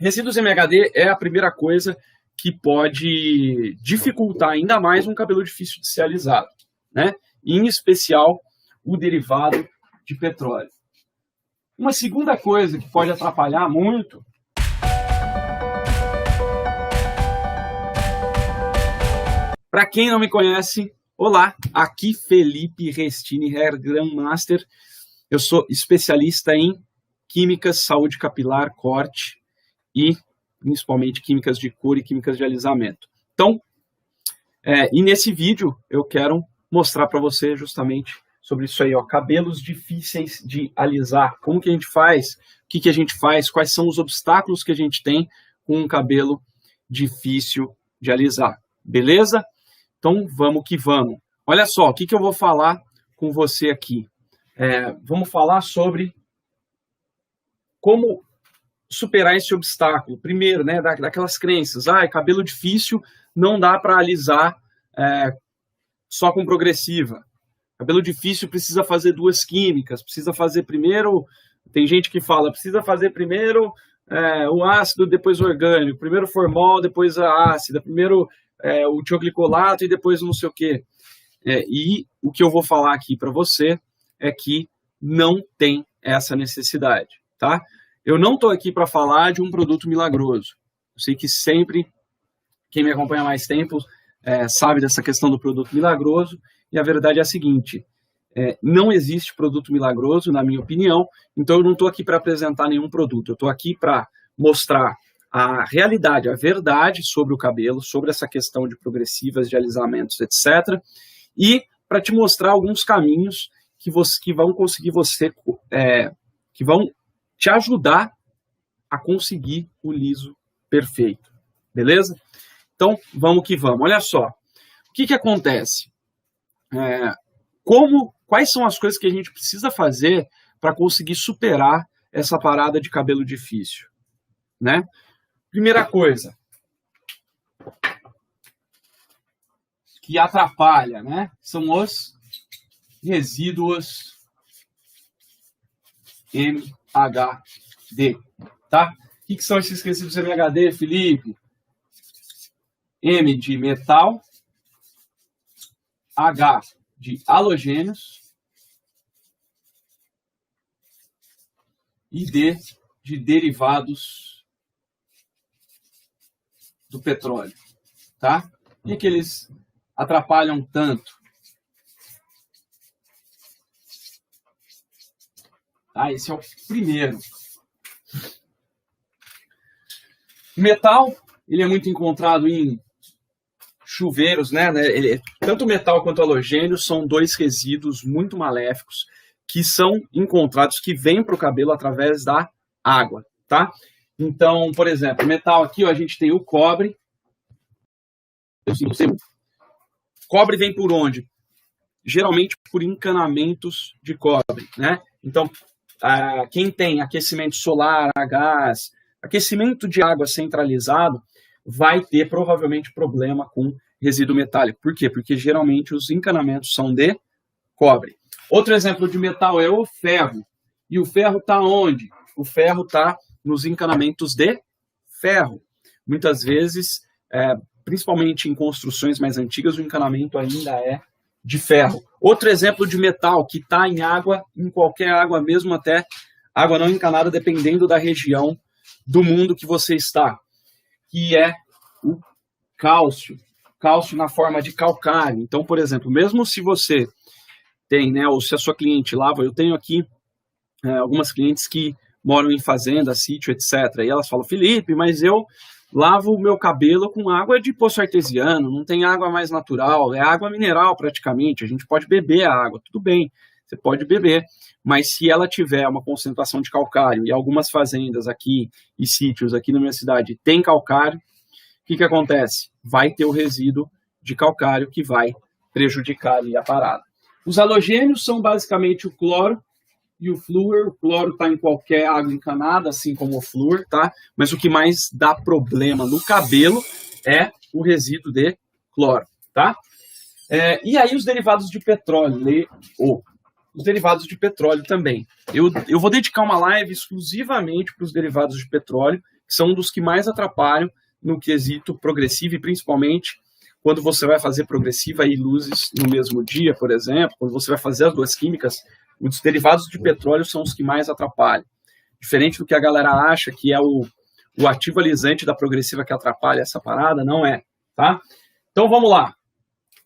Resíduos MHD é a primeira coisa que pode dificultar ainda mais um cabelo difícil de ser alisado, né? Em especial o derivado de petróleo. Uma segunda coisa que pode atrapalhar muito para quem não me conhece, olá, aqui Felipe Restini, Hair Grandmaster. Eu sou especialista em químicas, saúde capilar, corte e principalmente químicas de cor e químicas de alisamento. Então, e nesse vídeo eu quero mostrar para você justamente sobre isso aí, ó, cabelos difíceis de alisar. Como que a gente faz? O que que a gente faz? Quais são os obstáculos que a gente tem com um cabelo difícil de alisar? Beleza? Então, vamos que vamos. Olha só, o que que eu vou falar com você aqui? Vamos falar sobre como superar esse obstáculo. Primeiro, né, daquelas crenças. Cabelo difícil não dá para alisar só com progressiva. Cabelo difícil precisa fazer duas químicas. Precisa fazer primeiro... Tem gente que fala, precisa fazer primeiro o ácido, depois o orgânico. Primeiro o formol, depois a ácida. Primeiro o tioglicolato e depois não sei o quê. E o que eu vou falar aqui para você é que não tem essa necessidade, tá? Eu não estou aqui para falar de um produto milagroso. Eu sei que sempre, quem me acompanha há mais tempo, sabe dessa questão do produto milagroso, e a verdade é a seguinte, não existe produto milagroso, na minha opinião, então eu não estou aqui para apresentar nenhum produto, eu estou aqui para mostrar a realidade, a verdade sobre o cabelo, sobre essa questão de progressivas, de alisamentos, etc., e para te mostrar alguns caminhos que vão conseguir que vão te ajudar a conseguir o liso perfeito, beleza? Então, vamos que vamos. Olha só, o que que acontece? Quais são as coisas que a gente precisa fazer para conseguir superar essa parada de cabelo difícil, né? Primeira coisa que atrapalha, né? São os resíduos MHD, tá? O que são esses resíduos MHD, Felipe? M de metal, H de halogênios e D de derivados do petróleo, tá? E que eles atrapalham tanto? Esse é o primeiro. O metal, ele é muito encontrado em chuveiros, né? Tanto o metal quanto o halogênio são dois resíduos muito maléficos que são encontrados, que vêm para o cabelo através da água, tá? Então, por exemplo, metal aqui, ó, a gente tem o cobre. Cobre vem por onde? Geralmente por encanamentos de cobre, né? Então, quem tem aquecimento solar, a gás, aquecimento de água centralizado, vai ter provavelmente problema com resíduo metálico. Por quê? Porque geralmente os encanamentos são de cobre. Outro exemplo de metal é o ferro. E o ferro está onde? O ferro está nos encanamentos de ferro. Muitas vezes, principalmente em construções mais antigas, o encanamento ainda é de ferro. Outro exemplo de metal que está em água, em qualquer água, mesmo até água não encanada, dependendo da região do mundo que você está, que é o cálcio. Cálcio na forma de calcário. Então, por exemplo, mesmo se você tem, né, ou se a sua cliente lava, eu tenho aqui algumas clientes que moram em fazenda, sítio, etc. E elas falam, Felipe, mas eu lavo o meu cabelo com água de poço artesiano, não tem água mais natural, é água mineral praticamente, a gente pode beber a água, tudo bem, você pode beber, mas se ela tiver uma concentração de calcário, e algumas fazendas aqui e sítios aqui na minha cidade tem calcário, o que acontece? Vai ter o resíduo de calcário que vai prejudicar ali a parada. Os halogênios são basicamente o cloro e o flúor. O cloro está em qualquer água encanada, assim como o flúor, tá? Mas o que mais dá problema no cabelo é o resíduo de cloro, tá? E aí os derivados de petróleo, os derivados de petróleo também. Eu vou dedicar uma live exclusivamente para os derivados de petróleo, que são um dos que mais atrapalham no quesito progressivo, e principalmente quando você vai fazer progressiva e luzes no mesmo dia, por exemplo, quando você vai fazer as duas químicas, os derivados de petróleo são os que mais atrapalham. Diferente do que a galera acha que é o ativo alisante da progressiva que atrapalha essa parada, não é, tá? Então vamos lá.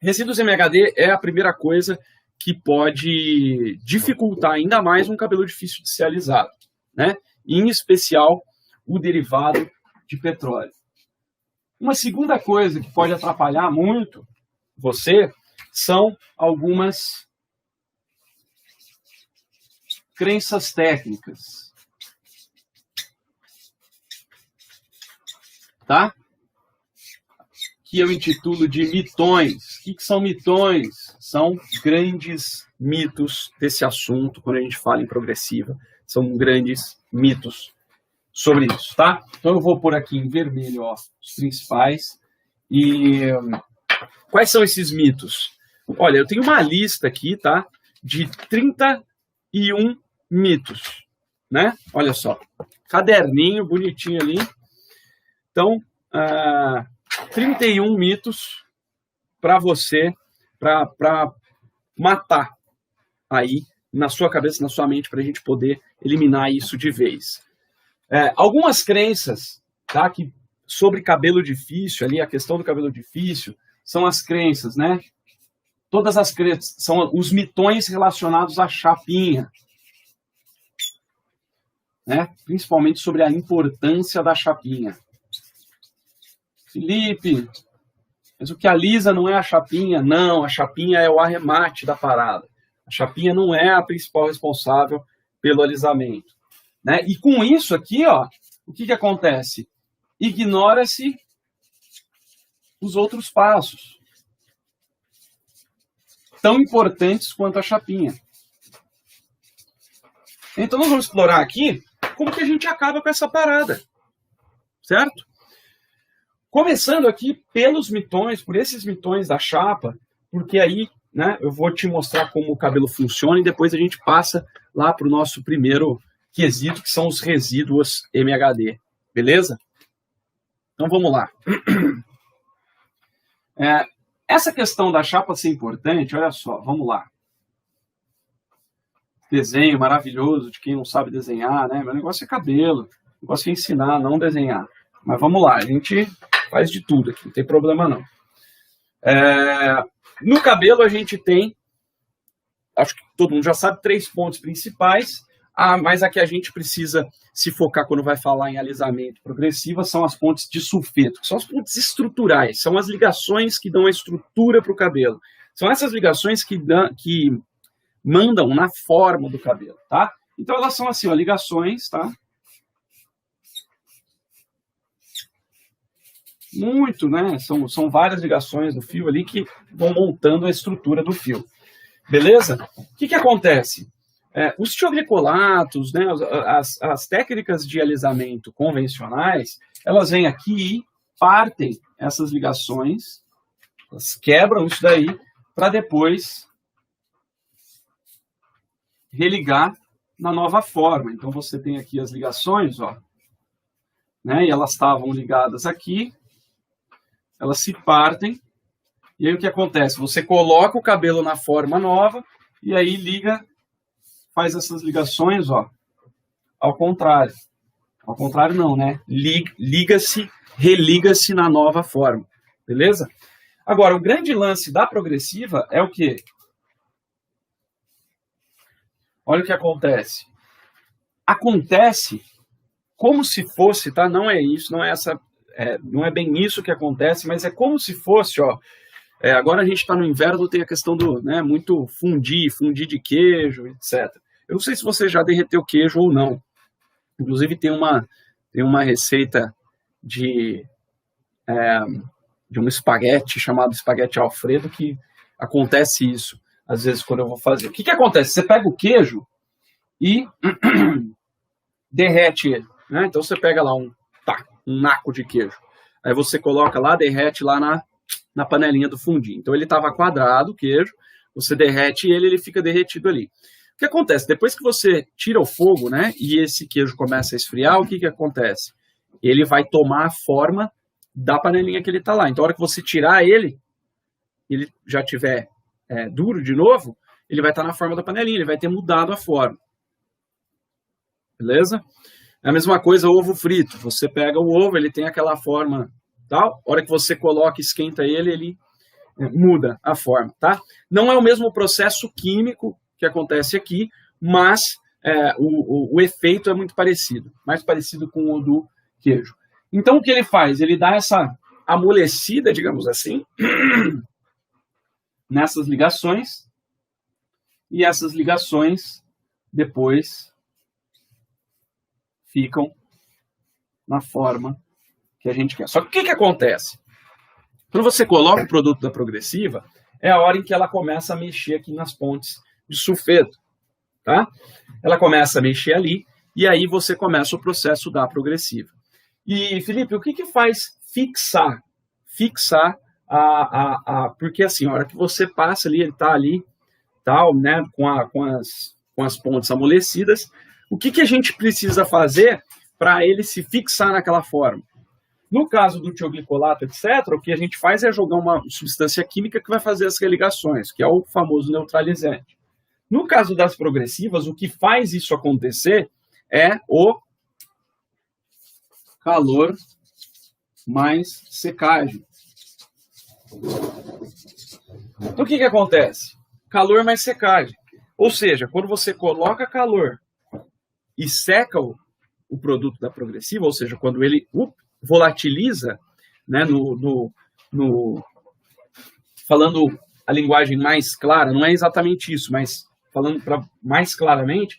Resíduos MHD é a primeira coisa que pode dificultar ainda mais um cabelo difícil de ser alisado, né? Em especial o derivado de petróleo. Uma segunda coisa que pode atrapalhar muito você são algumas crenças técnicas, tá? Que eu intitulo de mitões. O que são mitões? São grandes mitos desse assunto, quando a gente fala em progressiva. São grandes mitos sobre isso, tá? Então eu vou pôr aqui em vermelho, ó, os principais. E quais são esses mitos? Olha, eu tenho uma lista aqui, tá? De 31 mitos, né? Olha só, caderninho bonitinho ali. Então, 31 mitos para você, para matar aí na sua cabeça, na sua mente, para a gente poder eliminar isso de vez. Algumas crenças, tá, que sobre cabelo difícil, ali, a questão do cabelo difícil, são as crenças, né? Todas as crenças, são os mitões relacionados à chapinha, né? Principalmente sobre a importância da chapinha. Felipe, mas o que alisa não é a chapinha? Não, a chapinha é o arremate da parada. A chapinha não é a principal responsável pelo alisamento, né? E com isso aqui, ó, o que acontece? Ignora-se os outros passos, tão importantes quanto a chapinha. Então nós vamos explorar aqui como que a gente acaba com essa parada, certo? Começando aqui pelos mitões, por esses mitões da chapa, porque aí, né, eu vou te mostrar como o cabelo funciona e depois a gente passa lá para o nosso primeiro quesito, que são os resíduos MHD, beleza? Então vamos lá. Essa questão da chapa ser importante, olha só, vamos lá. Desenho maravilhoso de quem não sabe desenhar, né? Meu negócio é cabelo, o negócio é ensinar, não desenhar. Mas vamos lá, a gente faz de tudo aqui, não tem problema não. No cabelo a gente tem, acho que todo mundo já sabe, 3 pontos principais, mas aqui a gente precisa se focar quando vai falar em alisamento progressivo, são as pontes de sulfeto, que são as pontes estruturais, são as ligações que dão a estrutura para o cabelo. São essas ligações que mandam na forma do cabelo, tá? Então elas são assim, ó, ligações, tá? Muito, né? São várias ligações do fio ali que vão montando a estrutura do fio. Beleza? O que acontece? Os tioglicolatos, né, as técnicas de alisamento convencionais, elas vêm aqui e partem essas ligações, elas quebram isso daí, para depois religar na nova forma. Então você tem aqui as ligações, ó, né, e elas estavam ligadas aqui, elas se partem, e aí o que acontece? Você coloca o cabelo na forma nova, e aí faz essas ligações, ó, ao contrário. Ao contrário não, né? Liga-se, religa-se na nova forma, beleza? Agora, o grande lance da progressiva é o quê? Olha o que acontece. Acontece como se fosse, tá? Não é isso, não é essa... não é bem isso que acontece, mas é como se fosse, ó, agora a gente está no inverno, tem a questão do, né, muito fundir de queijo, etc. Eu não sei se você já derreteu queijo ou não. Inclusive tem uma receita de um espaguete chamado espaguete Alfredo que acontece isso, às vezes, quando eu vou fazer. O que acontece? Você pega o queijo e derrete ele, né? Então você pega lá um naco de queijo. Aí você coloca lá, derrete lá na panelinha do fundir. Então ele estava quadrado, o queijo, você derrete ele fica derretido ali. O que acontece? Depois que você tira o fogo, né, e esse queijo começa a esfriar, o que acontece? ele vai tomar a forma da panelinha que ele está lá. Então, a hora que você tirar ele já tiver duro de novo, ele vai estar na forma da panelinha, ele vai ter mudado a forma. Beleza? É a mesma coisa o ovo frito. Você pega o ovo, ele tem aquela forma tal, a hora que você coloca, esquenta ele muda a forma, tá? Não é o mesmo processo químico que acontece aqui, mas o efeito é muito parecido, mais parecido com o do queijo. Então, o que ele faz? Ele dá essa amolecida, digamos assim, nessas ligações, e essas ligações depois ficam na forma que a gente quer. Só que o que acontece? Quando você coloca o produto da progressiva, é a hora em que ela começa a mexer aqui nas pontes de sulfeto, tá? Ela começa a mexer ali, e aí você começa o processo da progressiva. E, Felipe, o que faz fixar? Fixar porque assim, a hora que você passa ali, ele está ali, tal, né, com as pontes amolecidas, o que a gente precisa fazer para ele se fixar naquela forma? No caso do tioglicolato, etc., o que a gente faz é jogar uma substância química que vai fazer as religações, que é o famoso neutralizante. No caso das progressivas, o que faz isso acontecer é o calor mais secagem. Então, o que acontece? Calor mais secagem. Ou seja, quando você coloca calor e seca o produto da progressiva, ou seja, quando ele volatiliza, né, falando a linguagem mais clara, não é exatamente isso, mas falando mais claramente,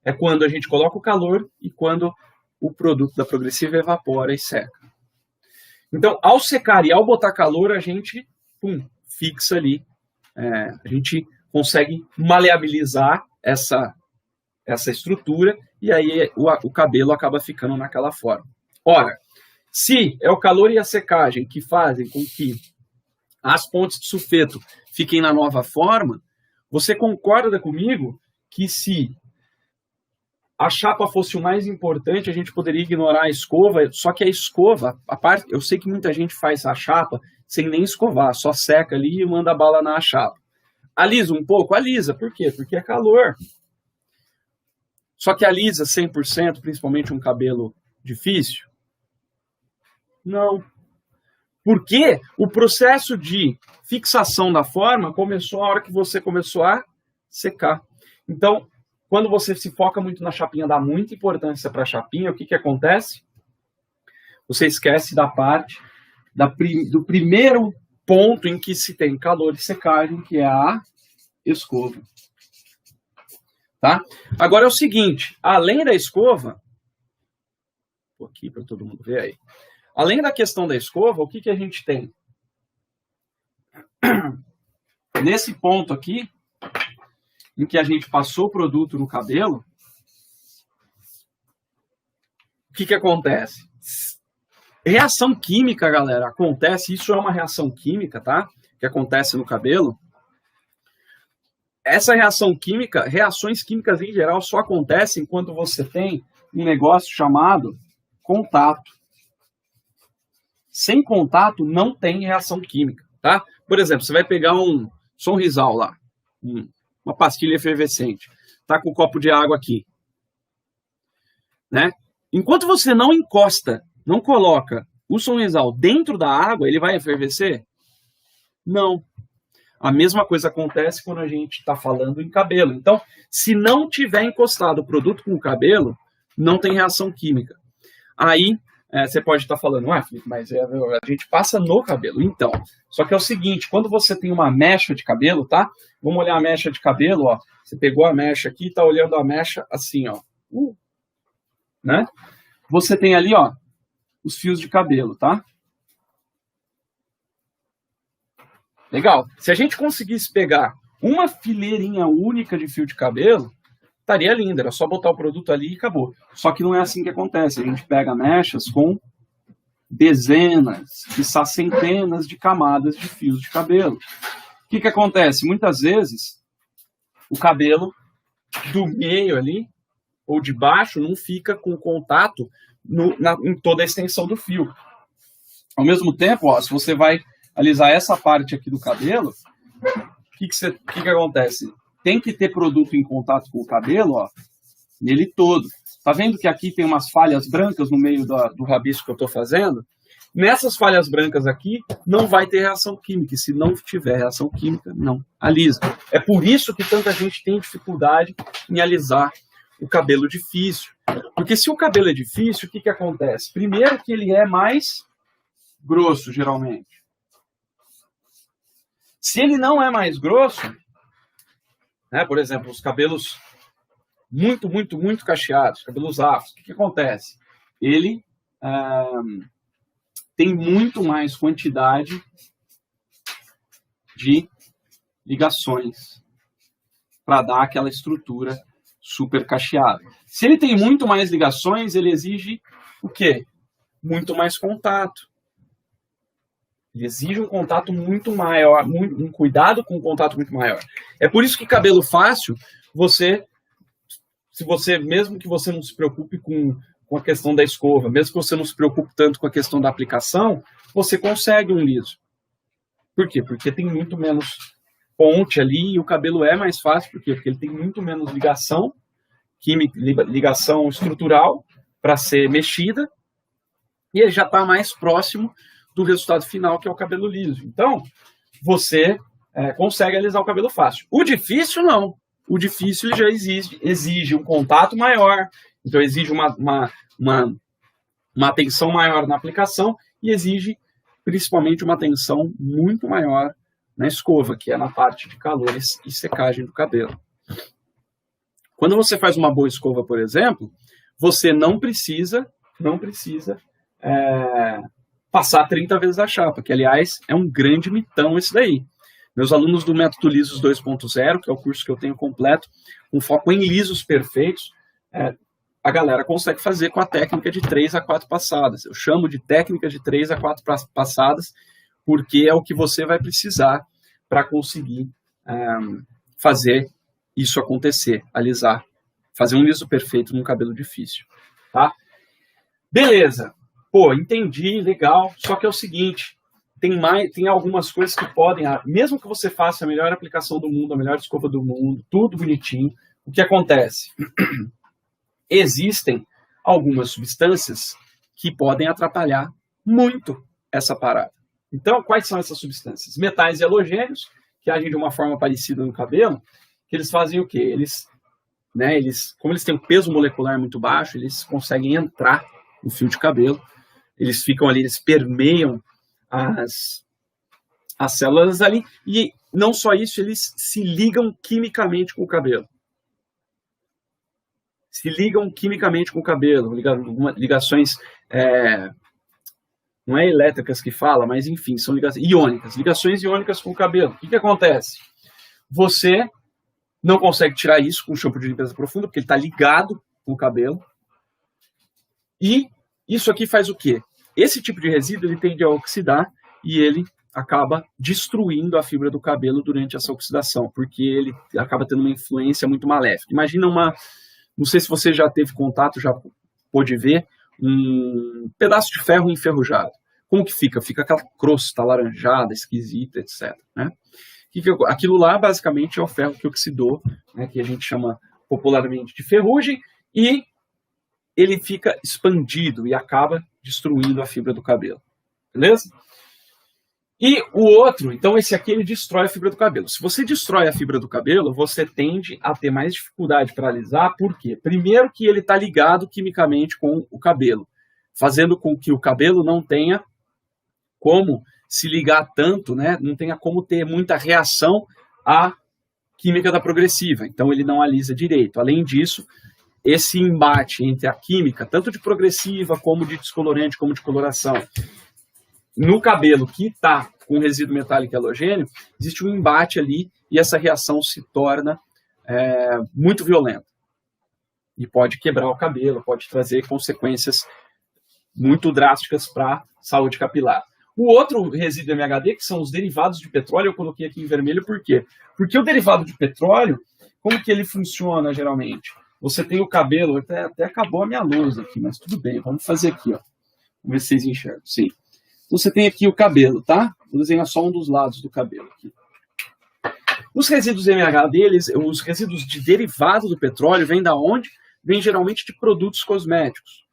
é quando a gente coloca o calor e quando o produto da progressiva evapora e seca. Então, ao secar e ao botar calor, a gente fixa ali, a gente consegue maleabilizar essa estrutura e aí o cabelo acaba ficando naquela forma. Ora, se é o calor e a secagem que fazem com que as pontes de sulfeto fiquem na nova forma, você concorda comigo que se a chapa fosse o mais importante, a gente poderia ignorar a escova, só que a escova, eu sei que muita gente faz a chapa sem nem escovar, só seca ali e manda bala na chapa. Alisa um pouco? Alisa. Por quê? Porque é calor. Só que alisa 100%, principalmente um cabelo difícil? Não. Porque o processo de fixação da forma começou a hora que você começou a secar. Então, quando você se foca muito na chapinha, dá muita importância para a chapinha, o que acontece? Você esquece da parte do primeiro ponto em que se tem calor e secagem, que é a escova. Tá? Agora é o seguinte, além da escova, vou aqui para todo mundo ver aí, além da questão da escova, o que a gente tem? Nesse ponto aqui, em que a gente passou o produto no cabelo, o que acontece? Reação química, galera, acontece, isso é uma reação química, tá? Que acontece no cabelo. Essa reação química, reações químicas em geral só acontecem quando você tem um negócio chamado contato. Sem contato não tem reação química, tá? Por exemplo, você vai pegar um Sonrisal lá, uma pastilha efervescente, tá com um copo de água aqui, né? Enquanto você não encosta, não coloca o Sonrisal dentro da água, ele vai efervescer? Não. A mesma coisa acontece quando a gente está falando em cabelo. Então, se não tiver encostado o produto com o cabelo, não tem reação química. Aí, você pode estar falando, Felipe, mas a gente passa no cabelo. Então, só que é o seguinte, quando você tem uma mecha de cabelo, tá? Vamos olhar a mecha de cabelo, ó. Você pegou a mecha aqui e está olhando a mecha assim, ó. Né? Você tem ali, ó, os fios de cabelo, tá? Legal. Se a gente conseguisse pegar uma fileirinha única de fio de cabelo, estaria lindo. Era só botar o produto ali e acabou. Só que não é assim que acontece. A gente pega mechas com dezenas, quiçá centenas de camadas de fios de cabelo. O que acontece? Muitas vezes, o cabelo do meio ali, ou de baixo, não fica com contato em toda a extensão do fio. Ao mesmo tempo, ó, se você vai alisar essa parte aqui do cabelo, o que acontece? Tem que ter produto em contato com o cabelo, ó, nele todo. Tá vendo que aqui tem umas falhas brancas no meio do rabisco que eu estou fazendo? Nessas falhas brancas aqui, não vai ter reação química. E se não tiver reação química, não alisa. É por isso que tanta gente tem dificuldade em alisar o cabelo difícil. Porque se o cabelo é difícil, o que acontece? Primeiro que ele é mais grosso, geralmente. Se ele não é mais grosso, né, por exemplo, os cabelos muito cacheados, cabelos afros, o que acontece? Ele tem muito mais quantidade de ligações para dar aquela estrutura super cacheada. Se ele tem muito mais ligações, ele exige o quê? Muito mais contato. Ele exige um contato muito maior, um cuidado com um contato muito maior. É por isso que cabelo fácil, mesmo que você não se preocupe com a questão da escova, mesmo que você não se preocupe tanto com a questão da aplicação, você consegue um liso. Por quê? Porque tem muito menos ponte ali e o cabelo é mais fácil. Por quê? Porque ele tem muito menos ligação química, ligação estrutural para ser mexida e ele já está mais próximo do resultado final, que é o cabelo liso. Então, você consegue alisar o cabelo fácil. O difícil, não. O difícil já exige um contato maior, então exige uma atenção maior na aplicação e exige, principalmente, uma atenção muito maior na escova, que é na parte de calor e secagem do cabelo. Quando você faz uma boa escova, por exemplo, você não precisa passar 30 vezes a chapa, que, aliás, é um grande mitão esse daí. Meus alunos do Método Lisos 2.0, que é o curso que eu tenho completo, com foco em lisos perfeitos, a galera consegue fazer com a técnica de 3 a 4 passadas. Eu chamo de técnica de 3 a 4 passadas, porque é o que você vai precisar para conseguir fazer isso acontecer, alisar, fazer um liso perfeito num cabelo difícil. Tá? Beleza. Pô, entendi, legal, só que é o seguinte, tem algumas coisas que podem, mesmo que você faça a melhor aplicação do mundo, a melhor escova do mundo, tudo bonitinho, o que acontece? Existem algumas substâncias que podem atrapalhar muito essa parada. Então, quais são essas substâncias? Metais halogênios, que agem de uma forma parecida no cabelo, que eles fazem o quê? Como eles têm um peso molecular muito baixo, eles conseguem entrar no fio de cabelo, eles ficam ali, eles permeiam as células ali, e não só isso, eles se ligam quimicamente com o cabelo. Ligações, não é elétricas que fala, mas enfim, são ligações iônicas com o cabelo. O que acontece? Você não consegue tirar isso com shampoo de limpeza profunda, porque ele está ligado com o cabelo, e isso aqui faz o quê? Esse tipo de resíduo ele tende a oxidar e ele acaba destruindo a fibra do cabelo durante essa oxidação, porque ele acaba tendo uma influência muito maléfica. Imagina não sei se você já teve contato, já pôde ver, um pedaço de ferro enferrujado. Como que fica? Fica aquela crosta alaranjada, esquisita, etc. Né? Aquilo lá, basicamente, é o ferro que oxidou, né, que a gente chama popularmente de ferrugem, e ele fica expandido e acaba destruindo a fibra do cabelo. Beleza? E o outro, então esse aqui, ele destrói a fibra do cabelo. Se você destrói a fibra do cabelo, você tende a ter mais dificuldade para alisar. Por quê? Primeiro que ele está ligado quimicamente com o cabelo, fazendo com que o cabelo não tenha como se ligar tanto, né? Não tenha como ter muita reação à química da progressiva. Então ele não alisa direito. Além disso, esse embate entre a química, tanto de progressiva, como de descolorante, como de coloração, no cabelo que está com resíduo metálico halogênio, existe um embate ali e essa reação se torna muito violenta. E pode quebrar o cabelo, pode trazer consequências muito drásticas para a saúde capilar. O outro resíduo MHD, que são os derivados de petróleo, eu coloquei aqui em vermelho, por quê? Porque o derivado de petróleo, como que ele funciona geralmente? você tem o cabelo, até acabou a minha luz aqui, mas tudo bem, vamos fazer aqui, ó. Vamos ver se vocês enxergam, sim. Então você tem aqui o cabelo, tá? Vou desenhar só um dos lados do cabelo aqui. Os resíduos MH deles, os resíduos de derivado do petróleo, vêm da onde? Vêm geralmente de produtos cosméticos.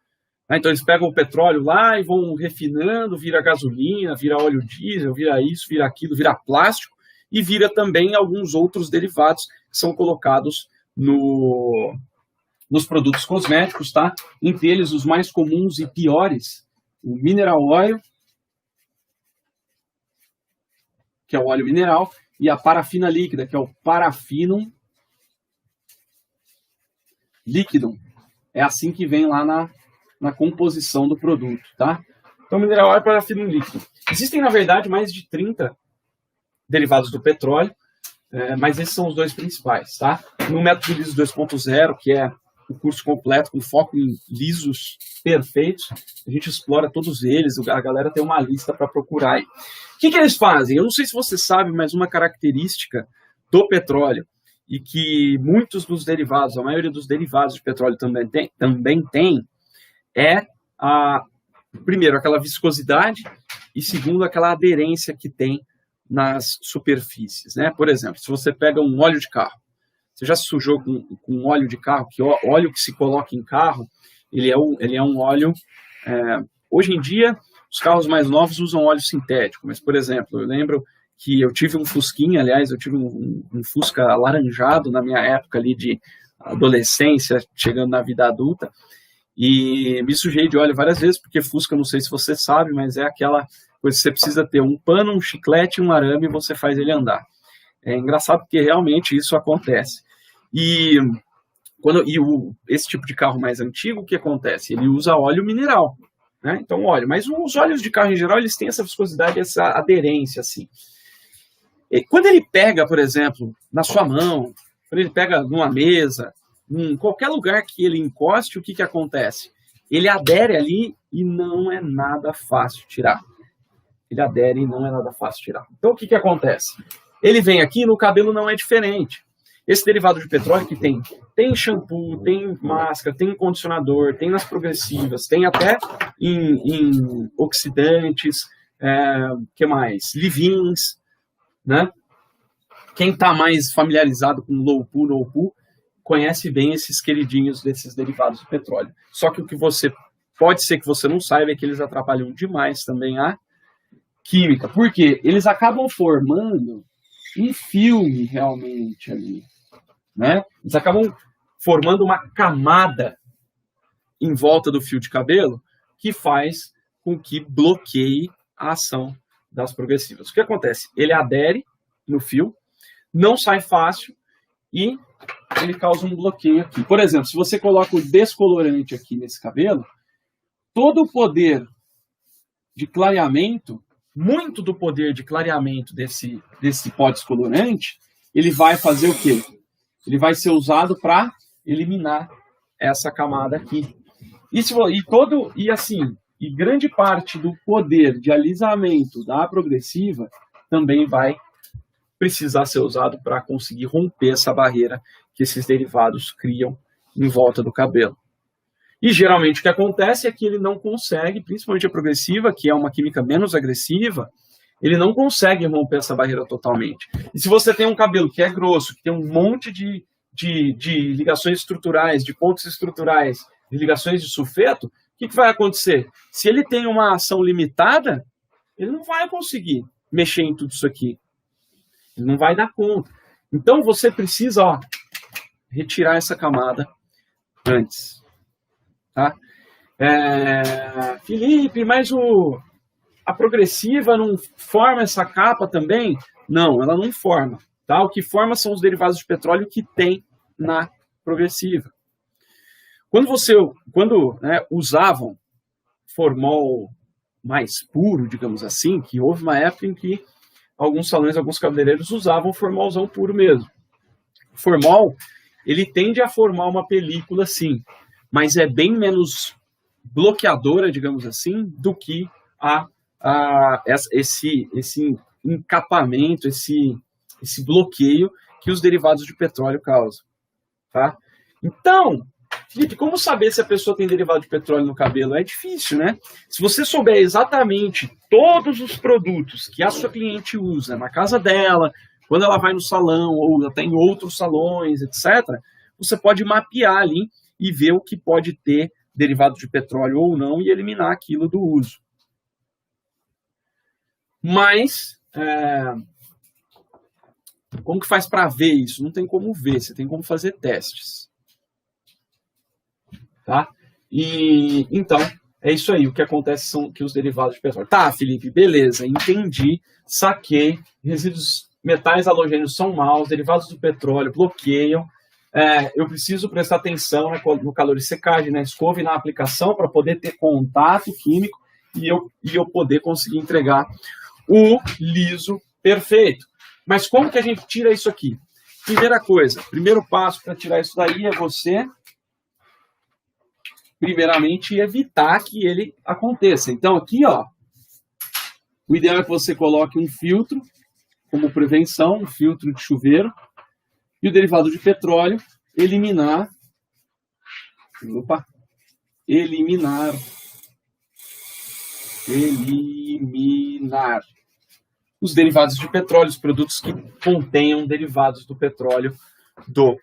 Então eles pegam o petróleo lá e vão refinando, vira gasolina, vira óleo diesel, vira isso, vira aquilo, vira plástico e vira também alguns outros derivados que são colocados nos produtos cosméticos, tá? Entre eles os mais comuns e piores, o mineral oil, que é o óleo mineral, e a parafina líquida, que é o parafinum liquidum. É assim que vem lá na composição do produto, tá? Então, mineral oil e parafinum líquido. Existem, na verdade, mais de 30 derivados do petróleo, mas esses são os dois principais, tá? No método liso 2.0, que é o curso completo com foco em lisos perfeitos, a gente explora todos eles, a galera tem uma lista para procurar aí. O que eles fazem? Eu não sei se você sabe, mas uma característica do petróleo, e que muitos dos derivados, a maioria dos derivados de petróleo também tem é, primeiro, aquela viscosidade, e segundo, aquela aderência que tem nas superfícies, né? Por exemplo, se você pega um óleo de carro, você já se sujou com óleo de carro, que óleo que se coloca em carro, ele é um óleo... hoje em dia, os carros mais novos usam óleo sintético, mas, por exemplo, eu lembro que eu tive um Fusquinha, aliás, eu tive um Fusca alaranjado na minha época ali de adolescência, chegando na vida adulta, e me sujei de óleo várias vezes, porque Fusca, não sei se você sabe, mas é aquela coisa que você precisa ter um pano, um chiclete e um arame e você faz ele andar. É engraçado porque realmente isso acontece. Esse tipo de carro mais antigo, o que acontece? Ele usa óleo mineral, né? Então, óleo. Mas os óleos de carro em geral, eles têm essa viscosidade, essa aderência, assim. E quando ele pega, por exemplo, na sua mão, quando ele pega numa mesa, em qualquer lugar que ele encoste, o que acontece? Ele adere ali e não é nada fácil tirar. Ele adere e não é nada fácil tirar. Então, o que acontece? Ele vem aqui, no cabelo não é diferente. Esse derivado de petróleo que tem shampoo, tem máscara, tem condicionador, tem nas progressivas, tem até em oxidantes, que mais? Leave-ins, né? Quem está mais familiarizado com low pool, no pool, conhece bem esses queridinhos desses derivados de petróleo. Só que o que pode ser que você não saiba é que eles atrapalham demais também a química. Por quê? Eles acabam formando um filme realmente ali, né? Eles acabam formando uma camada em volta do fio de cabelo que faz com que bloqueie a ação das progressivas. O que acontece? Ele adere no fio, não sai fácil e ele causa um bloqueio aqui. Por exemplo, se você coloca o descolorante aqui nesse cabelo, todo o poder de clareamento, muito do poder de clareamento desse pó descolorante, ele vai fazer o quê? Ele vai ser usado para eliminar essa camada aqui. E grande parte do poder de alisamento da progressiva também vai precisar ser usado para conseguir romper essa barreira que esses derivados criam em volta do cabelo. E geralmente o que acontece é que ele não consegue, principalmente a progressiva, que é uma química menos agressiva, ele não consegue romper essa barreira totalmente. E se você tem um cabelo que é grosso, que tem um monte de ligações estruturais, de pontos estruturais, de ligações de sulfeto, o que vai acontecer? Se ele tem uma ação limitada, ele não vai conseguir mexer em tudo isso aqui. Ele não vai dar conta. Então você precisa retirar essa camada antes. Tá? Felipe, mas a progressiva não forma essa capa também? Não, ela não forma. Tá? O que forma são os derivados de petróleo que tem na progressiva. Quando usavam formol mais puro, digamos assim, que houve uma época em que alguns salões, alguns cabeleireiros usavam formolzão puro mesmo. O formol, ele tende a formar uma película, sim, mas é bem menos bloqueadora, digamos assim, do que esse encapamento, esse bloqueio que os derivados de petróleo causam. Tá? Então, Felipe, como saber se a pessoa tem derivado de petróleo no cabelo? É difícil, né? Se você souber exatamente todos os produtos que a sua cliente usa na casa dela, quando ela vai no salão ou até em outros salões, etc., você pode mapear ali e ver o que pode ter derivado de petróleo ou não e eliminar aquilo do uso. Mas, como que faz para ver isso? Não tem como ver, você tem como fazer testes. Tá? E então, é isso aí. O que acontece são que os derivados de petróleo. Tá, Felipe, beleza, entendi, saquei. Resíduos metais halogênios são maus, derivados do petróleo bloqueiam. Eu preciso prestar atenção no calor de secagem, na escova e na aplicação para poder ter contato químico e eu poder conseguir entregar o liso perfeito. Mas como que a gente tira isso aqui? Primeira coisa, primeiro passo para tirar isso daí é você, primeiramente, evitar que ele aconteça. Então, aqui, ó, o ideal é que você coloque um filtro como prevenção, um filtro de chuveiro, e o derivado de petróleo, eliminar os derivados de petróleo, os produtos que contenham derivados do petróleo do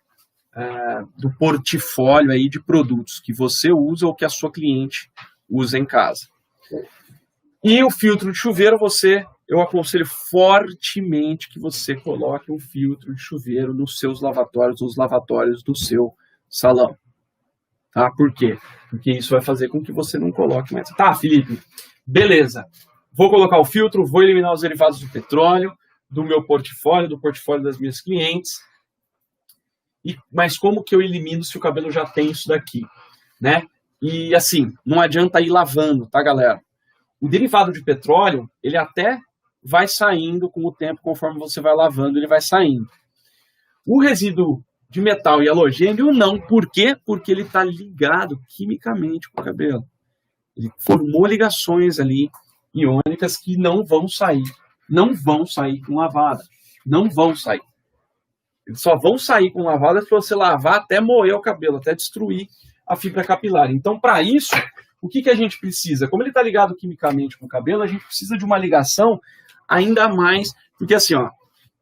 portfólio aí de produtos que você usa ou que a sua cliente usa em casa. E o filtro de chuveiro, eu aconselho fortemente que você coloque um filtro de chuveiro nos seus lavatórios, nos lavatórios do seu salão. Tá? Por quê? Porque isso vai fazer com que você não coloque mais. Tá, Felipe, beleza. Vou colocar o filtro, vou eliminar os derivados do petróleo, do meu portfólio, do portfólio das minhas clientes. Mas como que eu elimino se o cabelo já tem isso daqui, né? E assim, não adianta ir lavando, tá, galera? O derivado de petróleo, ele até vai saindo com o tempo, conforme você vai lavando, ele vai saindo. O resíduo de metal e halogênio, não. Por quê? Porque ele está ligado quimicamente com o cabelo. Ele formou ligações ali, iônicas, que não vão sair com lavada. Não vão sair. Eles só vão sair com lavada se você lavar até moer o cabelo, até destruir a fibra capilar. Então, para isso, o que a gente precisa? Como ele está ligado quimicamente com o cabelo, a gente precisa de uma ligação ainda mais, porque assim, ó,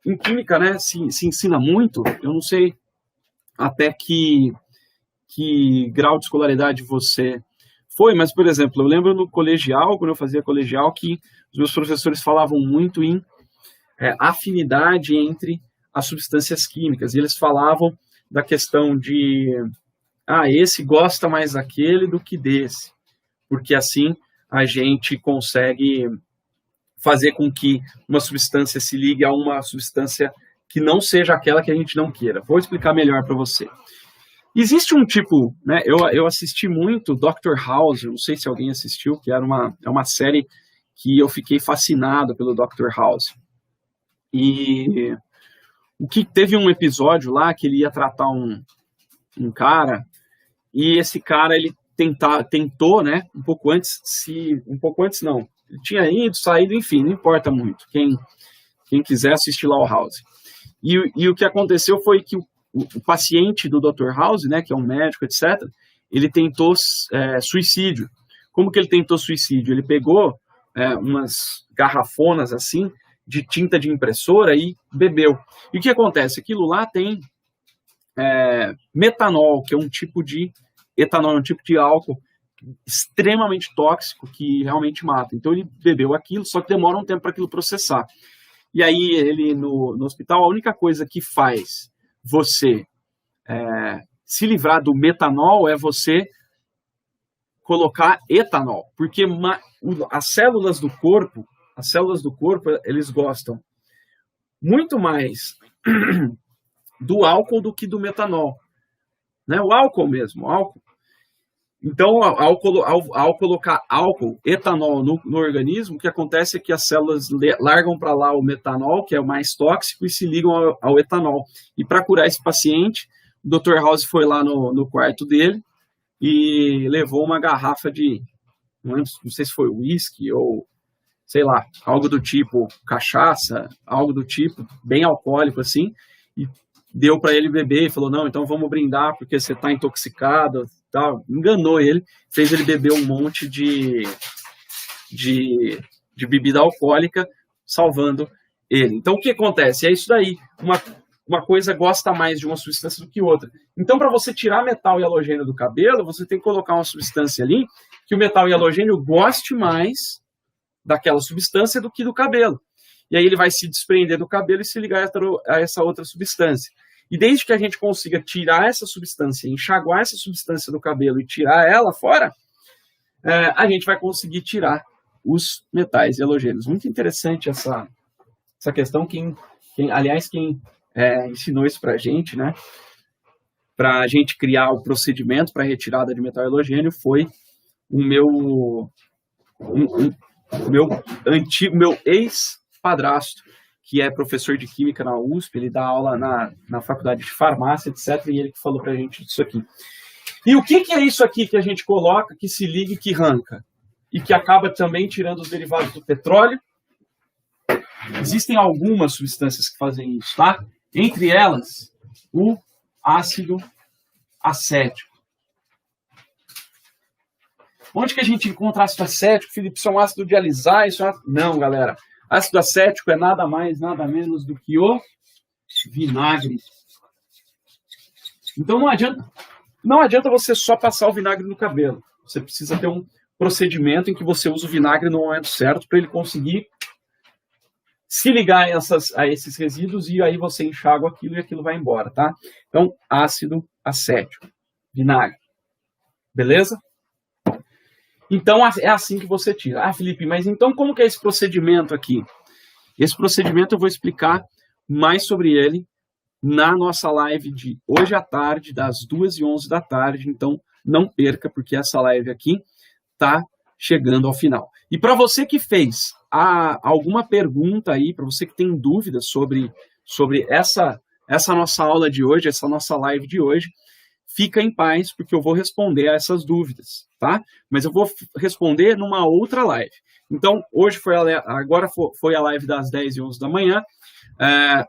em química, né, se ensina muito, eu não sei até que grau de escolaridade você foi, mas, por exemplo, eu lembro no colegial, quando eu fazia colegial, que os meus professores falavam muito em afinidade entre as substâncias químicas, e eles falavam da questão de esse gosta mais daquele do que desse, porque assim a gente consegue fazer com que uma substância se ligue a uma substância que não seja aquela que a gente não queira. Vou explicar melhor para você. Existe um tipo, né, eu assisti muito Dr. House, não sei se alguém assistiu, que era uma série que eu fiquei fascinado pelo Dr. House. E o que teve um episódio lá que ele ia tratar um cara, e esse cara ele tentou, né, um pouco antes não, ele tinha ido, saído, enfim, não importa muito, quem quiser assistir lá o House. E o que aconteceu foi que o paciente do Dr. House, né, que é um médico, etc., ele tentou suicídio. Como que ele tentou suicídio? Ele pegou umas garrafonas assim, de tinta de impressora e bebeu. E o que acontece? Aquilo lá tem metanol, que é um tipo de etanol, um tipo de álcool extremamente tóxico que realmente mata. Então ele bebeu aquilo, só que demora um tempo para aquilo processar. E aí ele no hospital, a única coisa que faz você se livrar do metanol é você colocar etanol, porque as células do corpo, eles gostam muito mais do álcool do que do metanol, né? O álcool mesmo, o álcool. Então, ao colocar etanol no organismo, o que acontece é que as células largam para lá o metanol, que é o mais tóxico, e se ligam ao etanol. E para curar esse paciente, o Dr. House foi lá no quarto dele e levou uma garrafa de, não sei se foi uísque ou, sei lá, algo do tipo cachaça, algo do tipo, bem alcoólico assim, e deu para ele beber e falou, não, então vamos brindar porque você está intoxicado, tal. Enganou ele, fez ele beber um monte de bebida alcoólica, salvando ele. Então, o que acontece? É isso daí. Uma coisa gosta mais de uma substância do que outra. Então, para você tirar metal e halogênio do cabelo, você tem que colocar uma substância ali que o metal e halogênio goste mais daquela substância do que do cabelo. E aí ele vai se desprender do cabelo e se ligar a essa outra substância. E desde que a gente consiga tirar essa substância, enxaguar essa substância do cabelo e tirar ela fora, a gente vai conseguir tirar os metais e halogênios. Muito interessante essa questão. Quem ensinou isso para a gente, né? Para a gente criar o procedimento para retirada de metal e halogênio foi o meu ex-padrasto, que é professor de química na USP, ele dá aula na faculdade de farmácia, etc. E ele que falou para a gente disso aqui. E o que é isso aqui que a gente coloca, que se liga e que arranca? E que acaba também tirando os derivados do petróleo? Existem algumas substâncias que fazem isso, tá? Entre elas, o ácido acético. Onde que a gente encontra ácido acético? Felipe, isso é um ácido de alisar? Não, galera. Ácido acético é nada mais, nada menos do que o vinagre. Então não adianta você só passar o vinagre no cabelo. Você precisa ter um procedimento em que você usa o vinagre no momento certo para ele conseguir se ligar a esses resíduos e aí você enxágua aquilo e aquilo vai embora, tá? Então, ácido acético, vinagre. Beleza? Então, é assim que você tira. Ah, Felipe, mas então como que é esse procedimento aqui? Esse procedimento eu vou explicar mais sobre ele na nossa live de hoje à tarde, das 2h11 da tarde. Então, não perca, porque essa live aqui está chegando ao final. E para você que fez alguma pergunta aí, para você que tem dúvidas sobre essa nossa aula de hoje, essa nossa live de hoje, fica em paz, porque eu vou responder a essas dúvidas, tá? Mas eu vou responder numa outra live. Então, hoje agora foi a live das 10h11 da manhã.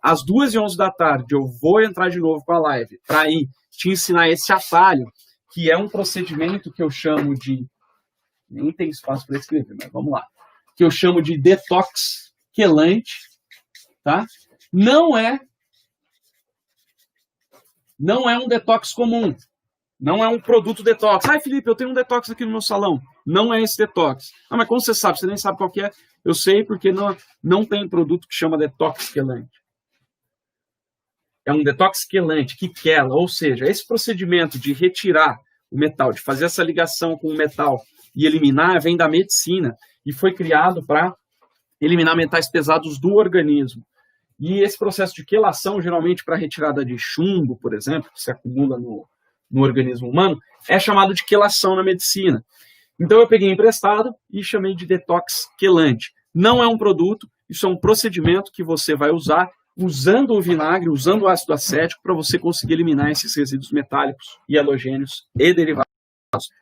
Às 2h11 da tarde, eu vou entrar de novo com a live para te ensinar esse atalho, que é um procedimento que eu chamo de... Nem tem espaço para escrever, mas vamos lá. Que eu chamo de detox quelante, tá? Não é um detox comum. Não é um produto detox. Ai, Felipe, eu tenho um detox aqui no meu salão. Não é esse detox. Ah, mas como você sabe? Você nem sabe qual que é. Eu sei porque não tem produto que chama detox quelante. É um detox quelante, que quela. Ou seja, esse procedimento de retirar o metal, de fazer essa ligação com o metal e eliminar, vem da medicina. E foi criado para eliminar metais pesados do organismo. E esse processo de quelação, geralmente para retirada de chumbo, por exemplo, que se acumula no organismo humano, é chamado de quelação na medicina. Então eu peguei emprestado e chamei de detox quelante. Não é um produto, isso é um procedimento que você vai usar usando o vinagre, usando o ácido acético, para você conseguir eliminar esses resíduos metálicos e halogênios e derivados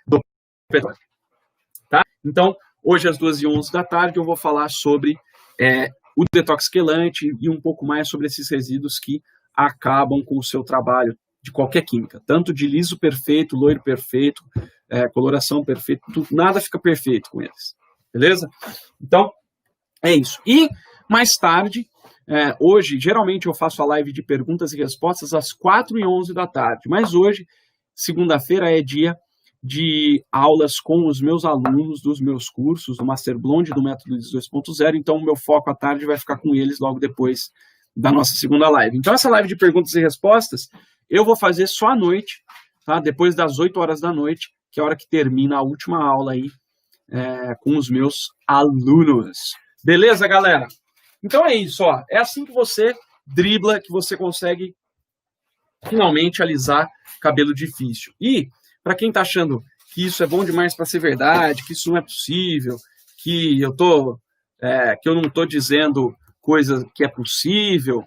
do petróleo. Tá? Então, hoje às 2h11 da tarde eu vou falar sobre o detox quelante e um pouco mais sobre esses resíduos que acabam com o seu trabalho de qualquer química, tanto de liso perfeito, loiro perfeito, coloração perfeita, nada fica perfeito com eles, beleza? Então, é isso. E mais tarde, hoje, geralmente eu faço a live de perguntas e respostas às 4h11 da tarde, mas hoje, segunda-feira, é dia de aulas com os meus alunos dos meus cursos, do Master Blonde e do Método LISO 2.0, então o meu foco à tarde vai ficar com eles logo depois da nossa segunda live. Então essa live de perguntas e respostas eu vou fazer só à noite, tá? Depois das 8h da noite, que é a hora que termina a última aula aí com os meus alunos. Beleza, galera? Então é isso, ó. É assim que você dribla, que você consegue finalmente alisar cabelo difícil. E para quem está achando que isso é bom demais para ser verdade, que isso não é possível, que eu não estou dizendo coisa que é possível,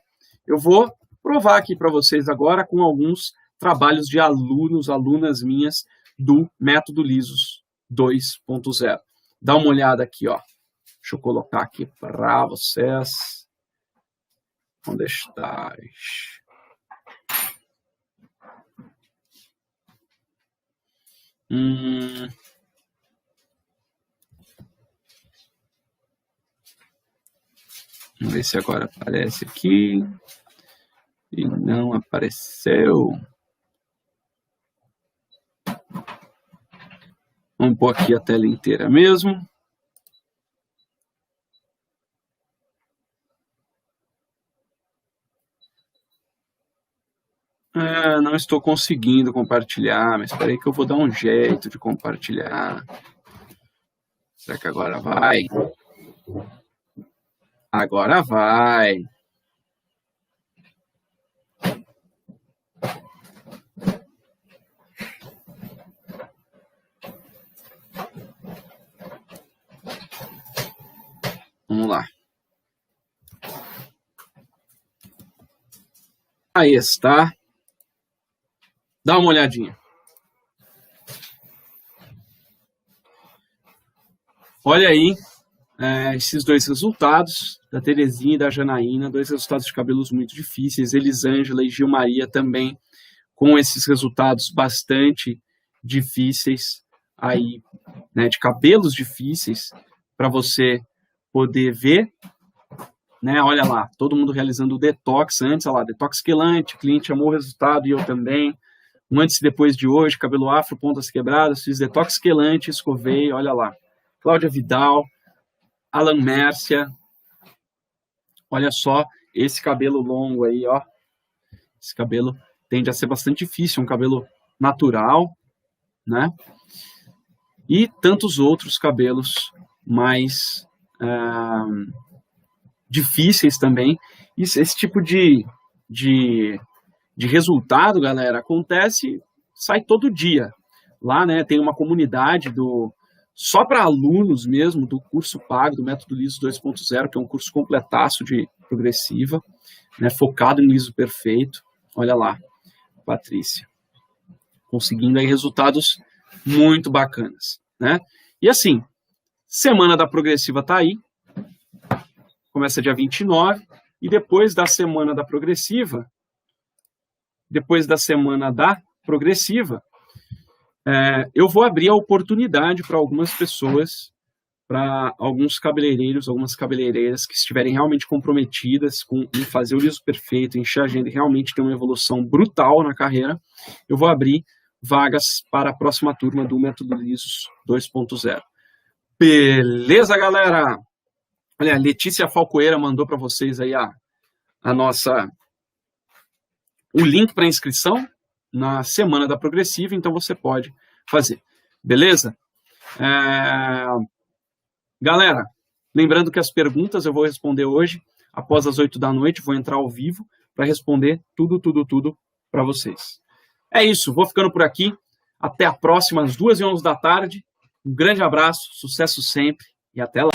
eu vou provar aqui para vocês agora com alguns trabalhos de alunas minhas do Método LISO 2.0. Dá uma olhada aqui, ó. Deixa eu colocar aqui para vocês. Onde estás? Vamos ver se agora aparece aqui. E não apareceu. Vamos pôr aqui a tela inteira mesmo. Não estou conseguindo compartilhar, mas espera aí que eu vou dar um jeito de compartilhar. Será que agora vai? Agora vai. Vamos lá. Aí está. Dá uma olhadinha. Olha aí esses dois resultados, da Terezinha e da Janaína, dois resultados de cabelos muito difíceis. Elisângela e Gilmaria também com esses resultados bastante difíceis aí, né, de cabelos difíceis, para você poder ver, né? Olha lá, todo mundo realizando o detox antes, olha lá, detox quelante, o cliente amou o resultado e eu também. Um antes e depois de hoje, cabelo afro, pontas quebradas, fiz detox quelante, escovei, olha lá. Cláudia Vidal, Alan Mércia, olha só esse cabelo longo aí, ó. Esse cabelo tende a ser bastante difícil, um cabelo natural, né? E tantos outros cabelos mais difíceis também. Esse tipo de resultado, galera, acontece, sai todo dia. Lá, né, tem uma comunidade só para alunos mesmo, do curso pago, do Método Liso 2.0, que é um curso completaço de progressiva, né, focado em liso perfeito. Olha lá, Patrícia. Conseguindo aí resultados muito bacanas, né? E assim, semana da progressiva tá aí, começa dia 29, e depois da semana da progressiva, eu vou abrir a oportunidade para algumas pessoas, para alguns cabeleireiros, algumas cabeleireiras que estiverem realmente comprometidas em fazer o liso perfeito, encher a agenda e realmente ter uma evolução brutal na carreira. Eu vou abrir vagas para a próxima turma do Método Liso 2.0. Beleza, galera? Olha, a Letícia Falcoeira mandou para vocês aí o link para inscrição na semana da progressiva, então você pode fazer. Beleza? Galera, lembrando que as perguntas eu vou responder hoje, após as 8 da noite, vou entrar ao vivo para responder tudo para vocês. É isso, vou ficando por aqui. Até a próxima, às 2h11 da tarde. Um grande abraço, sucesso sempre e até lá.